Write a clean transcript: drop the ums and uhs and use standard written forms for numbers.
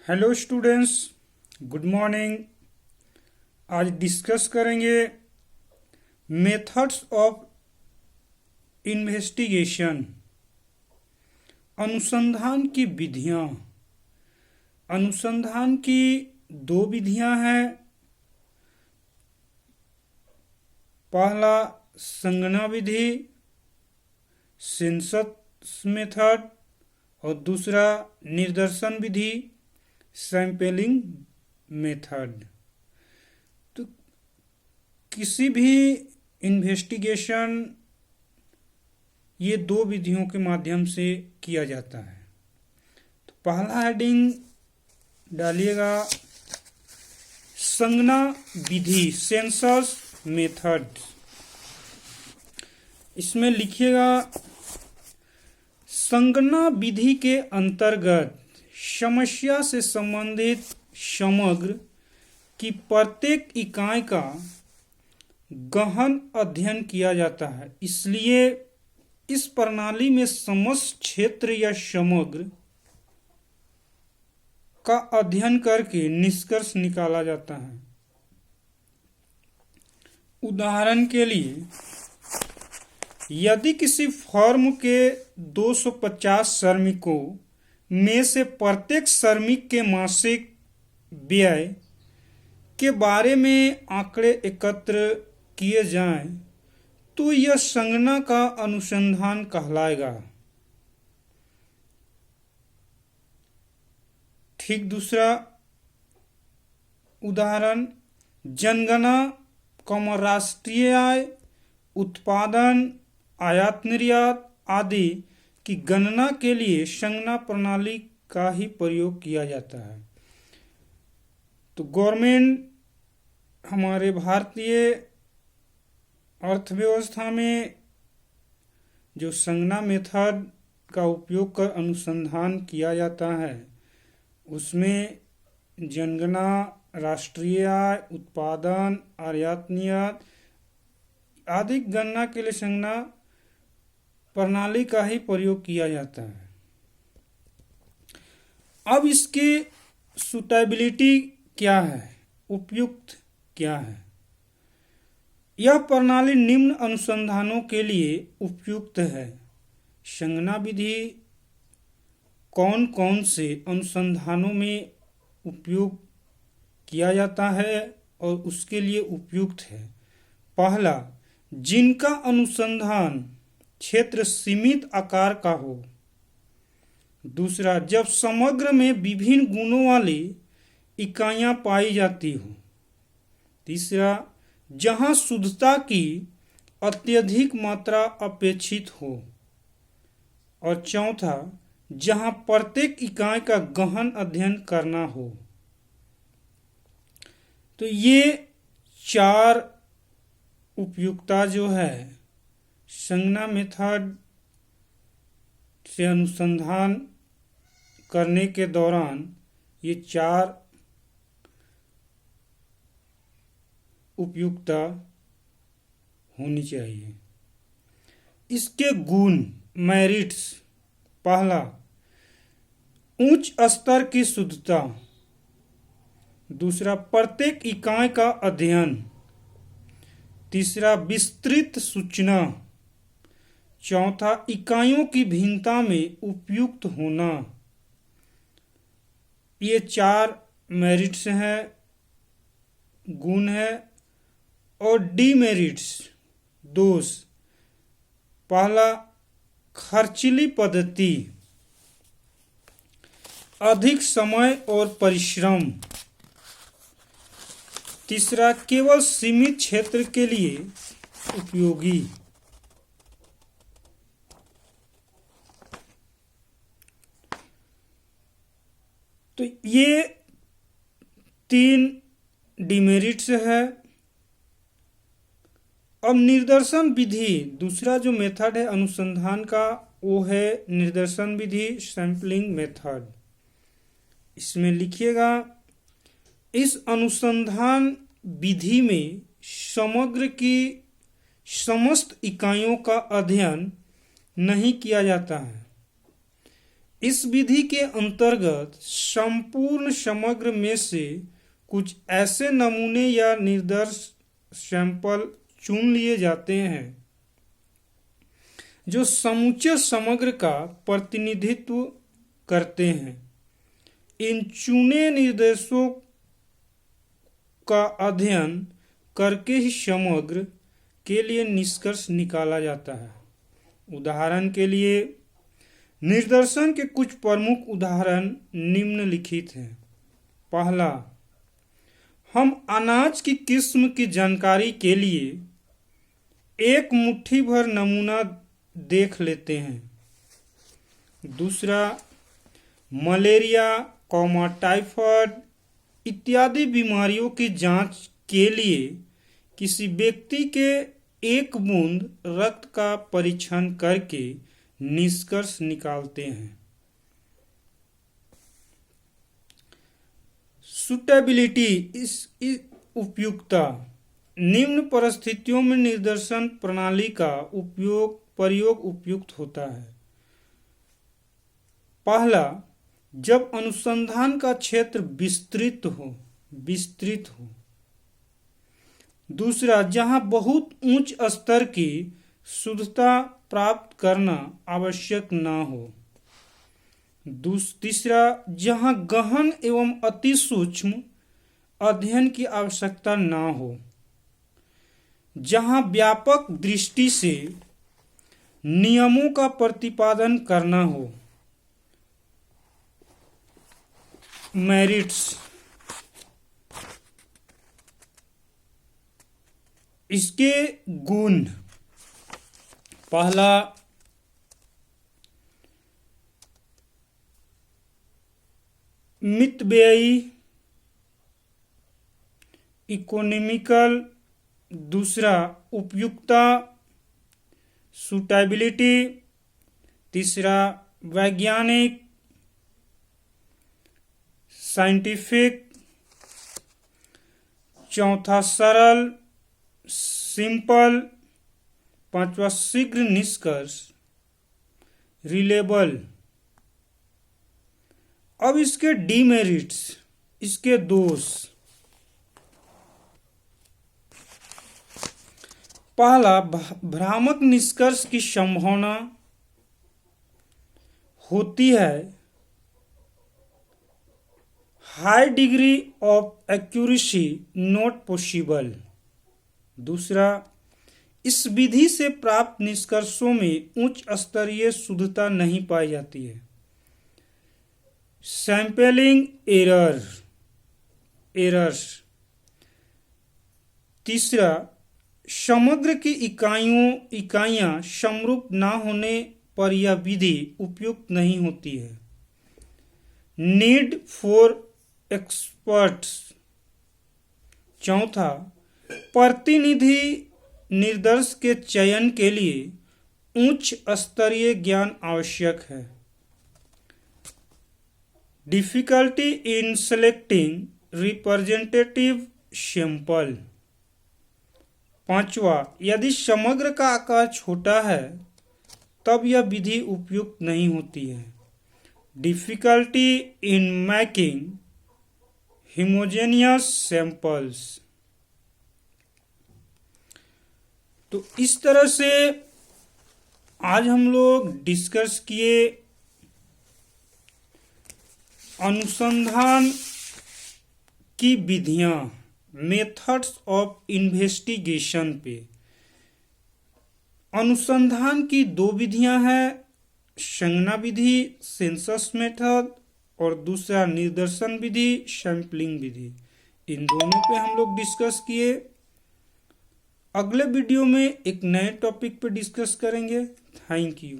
Hello students, good morning. आज discuss करेंगे methods of investigation, अनुसंधान की विधियां। अनुसंधान की दो विधियां हैं। पहला संगणना विधि, सेंसस मेथड, और दूसरा निदर्शन विधि, सैंपलिंग मेथड। तो किसी भी इन्वेस्टिगेशन ये दो विधियों के माध्यम से किया जाता है। तो पहला हेडिंग डालिएगा संगणना विधि, सेंसस मेथड। इसमें लिखिएगा संगणना विधि के अंतर्गत समस्या से संबंधित समग्र की प्रत्येक इकाई का गहन अध्ययन किया जाता है। इसलिए इस प्रणाली में समस्त क्षेत्र या समग्र का अध्ययन करके निष्कर्ष निकाला जाता है। उदाहरण के लिए, यदि किसी फर्म के 250 श्रमिकों में से प्रत्येक श्रमिक के मासिक व्यय के बारे में आंकड़े एकत्र किए जाएं, तो यह संगणना का अनुसंधान कहलाएगा। ठीक दूसरा उदाहरण, जनगणना, राष्ट्रीय आय, उत्पादन, आयात निर्यात आदि की गणना के लिए संगणना प्रणाली का ही प्रयोग किया जाता है। तो गवर्नमेंट हमारे भारतीय अर्थव्यवस्था में जो संगणना मेथड का उपयोग कर अनुसंधान किया जाता है, उसमें जनगणना, राष्ट्रीय आय, उत्पादन, आयात निर्यात आदि गणना के लिए संगणना प्रणाली का ही प्रयोग किया जाता है। अब इसकी सुटेबिलिटी क्या है, उपयुक्त क्या है? यह प्रणाली निम्न अनुसंधानों के लिए उपयुक्त है। संगणना विधि कौन कौन से अनुसंधानों में उपयोग किया जाता है और उसके लिए उपयुक्त है? पहला, जिनका अनुसंधान क्षेत्र सीमित आकार का हो। दूसरा, जब समग्र में विभिन्न गुणों वाली इकाइयां पाई जाती हो। तीसरा, जहां शुद्धता की अत्यधिक मात्रा अपेक्षित हो। और चौथा, जहां प्रत्येक इकाई का गहन अध्ययन करना हो। तो ये चार उपयुक्तता जो है संगणना मेथड से अनुसंधान करने के दौरान, ये चार उपयुक्तता होनी चाहिए। इसके गुण, मेरिट्स: पहला, उच्च स्तर की शुद्धता। दूसरा, प्रत्येक इकाई का अध्ययन। तीसरा, विस्तृत सूचना। चौथा, इकाइयों की भिन्नता में उपयुक्त होना। ये चार मेरिट्स हैं, गुण है। और डीमेरिट्स, दोष: पहला, खर्चीली पद्धति, अधिक समय और परिश्रम। तीसरा, केवल सीमित क्षेत्र के लिए उपयोगी। तो ये तीन डिमेरिट्स है। अब निदर्शन विधि, दूसरा जो मेथड है अनुसंधान का, वो है निदर्शन विधि, सैंपलिंग मेथड। इसमें लिखिएगा, इस अनुसंधान विधि में समग्र की समस्त इकाइयों का अध्ययन नहीं किया जाता है। इस विधि के अंतर्गत संपूर्ण समग्र में से कुछ ऐसे नमूने या निर्दर्श सैंपल चुन लिए जाते हैं जो समूचे समग्र का प्रतिनिधित्व करते हैं। इन चुने निर्देशों का अध्ययन करके ही समग्र के लिए निष्कर्ष निकाला जाता है। उदाहरण के लिए निर्दर्शन के कुछ प्रमुख उदाहरण निम्नलिखित हैं। पहला, हम अनाज की किस्म की जानकारी के लिए एक मुट्ठी भर नमूना देख लेते हैं। दूसरा, मलेरिया, टाइफाइड इत्यादि बीमारियों की जांच के लिए किसी व्यक्ति के एक बूंद रक्त का परीक्षण करके निष्कर्ष निकालते हैं। सुटेबिलिटी, इस उपयुक्तता, निम्न परिस्थितियों में निर्दर्शन प्रणाली का प्रयोग उपयुक्त होता है। पहला, जब अनुसंधान का क्षेत्र विस्तृत हो। दूसरा, जहां बहुत उच्च स्तर की शुद्धता प्राप्त करना आवश्यक न हो। तीसरा, जहां गहन एवं अति सूक्ष्म अध्ययन की आवश्यकता न हो। जहां व्यापक दृष्टि से नियमों का प्रतिपादन करना हो। मेरिट्स, इसके गुण। पहला, मितव्ययी, इकोनॉमिकल। दूसरा, उपयुक्तता, सुटेबिलिटी। तीसरा, वैज्ञानिक, साइंटिफिक। चौथा, सरल, सिंपल। पांचवा, शीघ्र निष्कर्ष, रिलेबल। अब इसके डीमेरिट्स, इसके दोष। पहला, भ्रामक निष्कर्ष की संभावना होती है। High degree of accuracy not possible. दूसरा, इस विधि से प्राप्त निष्कर्षों में उच्च स्तरीय शुद्धता नहीं पाई जाती है। Sampling errors. तीसरा, समग्र की इकाइयां समरूप न होने पर यह विधि उपयुक्त नहीं होती है। Need for experts. चौथा, प्रतिनिधि निर्दर्श के चयन के लिए उच्च स्तरीय ज्ञान आवश्यक है। Difficulty in selecting representative sample. पांचवा, यदि समग्र का आकार छोटा है तब यह विधि उपयुक्त नहीं होती है। Difficulty in making homogeneous samples. तो इस तरह से आज हम लोग डिस्कस किए अनुसंधान की विधियां, मेथड्स ऑफ इन्वेस्टिगेशन पे। अनुसंधान की दो विधियां हैं, संज्ञा विधि सेंसस मेथड और दूसरा निर्दर्शन विधि सैंपलिंग विधि। इन दोनों पे हम लोग डिस्कस किए। अगले वीडियो में एक नए टॉपिक पे डिस्कस करेंगे। Thank you.